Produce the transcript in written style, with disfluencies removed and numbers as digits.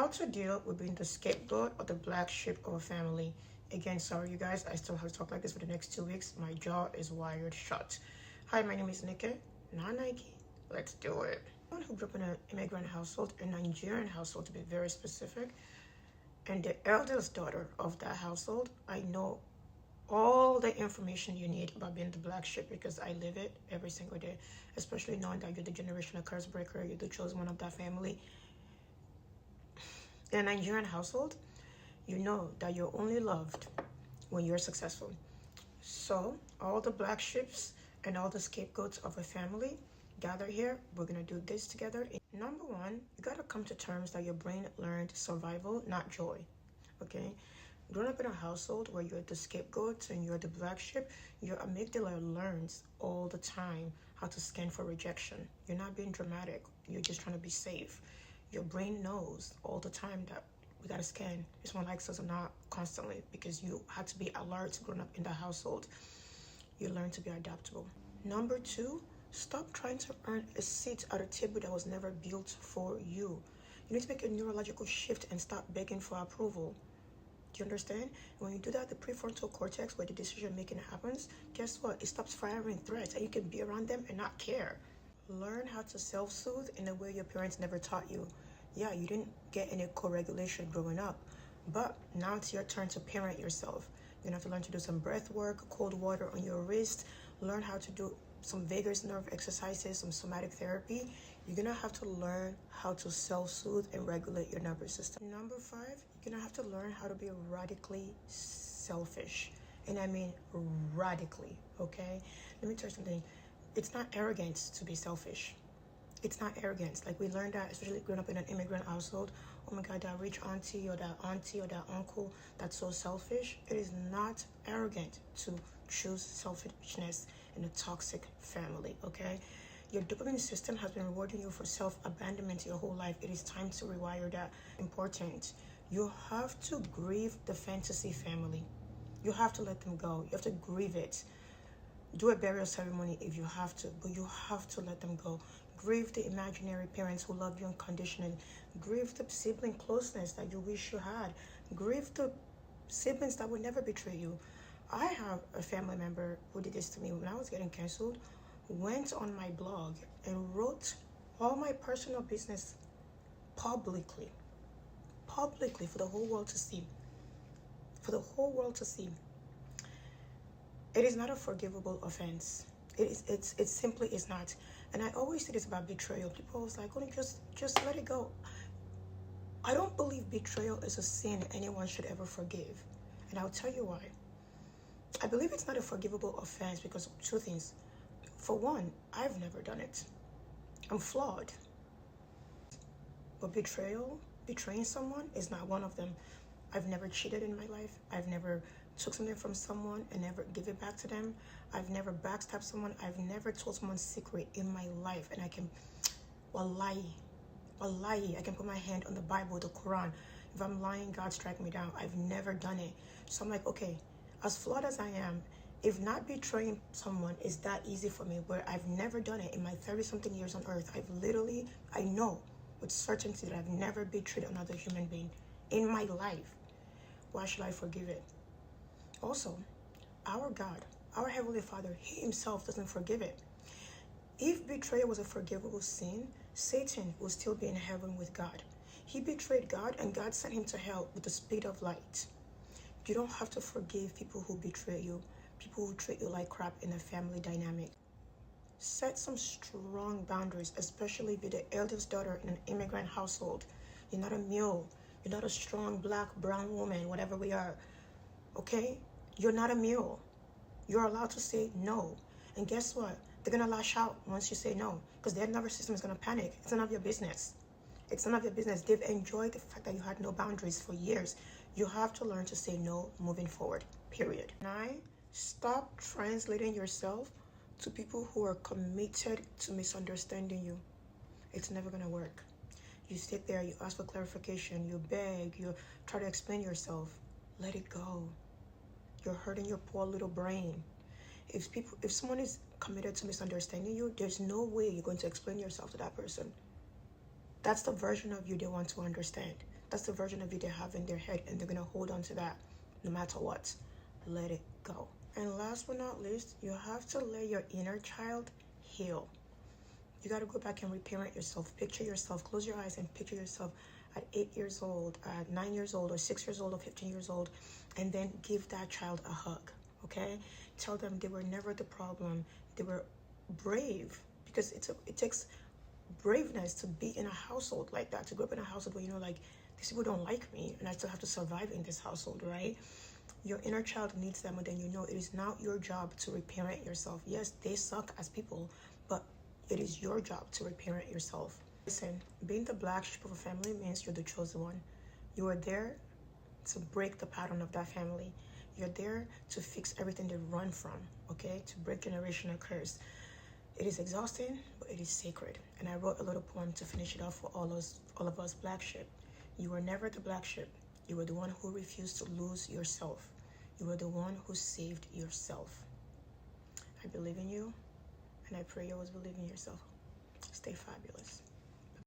How to deal with being the scapegoat or the black sheep of a family. Again, sorry you guys, I still have to talk like this for the next 2 weeks. My jaw is wired shut. Hi, my name is Nikki, not Nike. Let's do it. Someone who grew up in an immigrant household, a Nigerian household to be very specific, and the eldest daughter of that household, I know all the information you need about being the black sheep because I live it every single day, especially knowing that you're the generational curse breaker, you're the chosen one of that family. In a Nigerian household, you know that you're only loved when you're successful. So all the black sheeps and all the scapegoats of a family gather here. We're gonna do this together. Number one, you gotta come to terms that your brain learned survival, not joy. Okay? Growing up in a household where you're the scapegoat and you're the black sheep, your amygdala learns all the time how to scan for rejection. You're not being dramatic. You're just trying to be safe. Your brain knows all the time that we gotta scan. This one likes us or not constantly because you had to be alert growing up in the household. You learn to be adaptable. Number two, stop trying to earn a seat at a table that was never built for you. You need to make a neurological shift and stop begging for approval. Do you understand? When you do that, the prefrontal cortex, where the decision making happens, guess what? It stops firing threats and you can be around them and not care. Learn how to self-soothe in a way your parents never taught you. Yeah, you didn't get any co-regulation growing up, but now it's your turn to parent yourself. You're gonna have to learn to do some breath work, cold water on your wrist, learn how to do some vagus nerve exercises, some somatic therapy. You're gonna have to learn how to self-soothe and regulate your nervous system. Number five, you're gonna have to learn how to be radically selfish. And I mean radically, okay? Let me tell you something. It's not arrogance to be selfish. It's not arrogance. Like we learned that, especially growing up in an immigrant household. Oh my God, that rich auntie or that uncle that's so selfish. It is not arrogant to choose selfishness in a toxic family, okay? Your dopamine system has been rewarding you for self-abandonment your whole life. It is time to rewire that. Important. You have to grieve the fantasy family. You have to let them go. You have to grieve it. Do a burial ceremony if you have to, but you have to let them go. Grieve the imaginary parents who love you unconditionally. Grieve the sibling closeness that you wish you had. Grieve the siblings that would never betray you. I have a family member who did this to me when I was getting canceled, went on my blog and wrote all my personal business publicly for the whole world to see. For the whole world to see. It is not a forgivable offense. It simply is not. And I always say this about betrayal. People always like, oh, just let it go. I don't believe betrayal is a sin anyone should ever forgive. And I'll tell you why. I believe it's not a forgivable offense because of two things. For one, I've never done it. I'm flawed. But betraying someone is not one of them. I've never cheated in my life. I've never took something from someone and never give it back to them. I've never backstabbed someone. I've never told someone's secret in my life. And I can, wallahi, I can put my hand on the Bible, the Quran. If I'm lying, God strike me down. I've never done it. So I'm like, okay, as flawed as I am, if not betraying someone is that easy for me, where I've never done it in my 30-something years on earth, I know with certainty that I've never betrayed another human being in my life. Why should I forgive it? Also, our God, our Heavenly Father, He Himself doesn't forgive it. If betrayal was a forgivable sin, Satan will still be in heaven with God. He betrayed God and God sent him to hell with the speed of light. You don't have to forgive people who betray you, people who treat you like crap in a family dynamic. Set some strong boundaries, especially if you're the eldest daughter in an immigrant household. You're not a mule. You're not a strong black, brown woman, whatever we are. Okay? You're not a mule. You're allowed to say no. And guess what? They're going to lash out once you say no because their nervous system is going to panic. It's none of your business. It's none of your business. They've enjoyed the fact that you had no boundaries for years. You have to learn to say no moving forward, period. 9, stop translating yourself to people who are committed to misunderstanding you. It's never going to work. You sit there, you ask for clarification, you beg, you try to explain yourself. Let it go. You're hurting your poor little brain. If someone is committed to misunderstanding you, there's no way you're going to explain yourself to that person. That's the version of you they want to understand. That's the version of you they have in their head, and they're gonna hold on to that no matter what. Let it go. And last but not least, you have to let your inner child heal. You got to go back and reparent yourself. Picture yourself, close your eyes and picture yourself at 8 years old, at 9 years old, or 6 years old, or 15 years old, and then give that child a hug, okay? Tell them they were never the problem. They were brave, because it takes braveness to be in a household like that, to grow up in a household where, you know, like, these people don't like me, and I still have to survive in this household, right? Your inner child needs them, and then you know it is now your job to reparent yourself. Yes, they suck as people, but it is your job to reparent yourself. Listen, being the black sheep of a family means you're the chosen one. You are there to break the pattern of that family. You're there to fix everything they run from, okay? To break generational curse. It is exhausting, but it is sacred. And I wrote a little poem to finish it off for all of us black sheep. You were never the black sheep. You were the one who refused to lose yourself. You were the one who saved yourself. I believe in you, and I pray you always believe in yourself. Stay fabulous.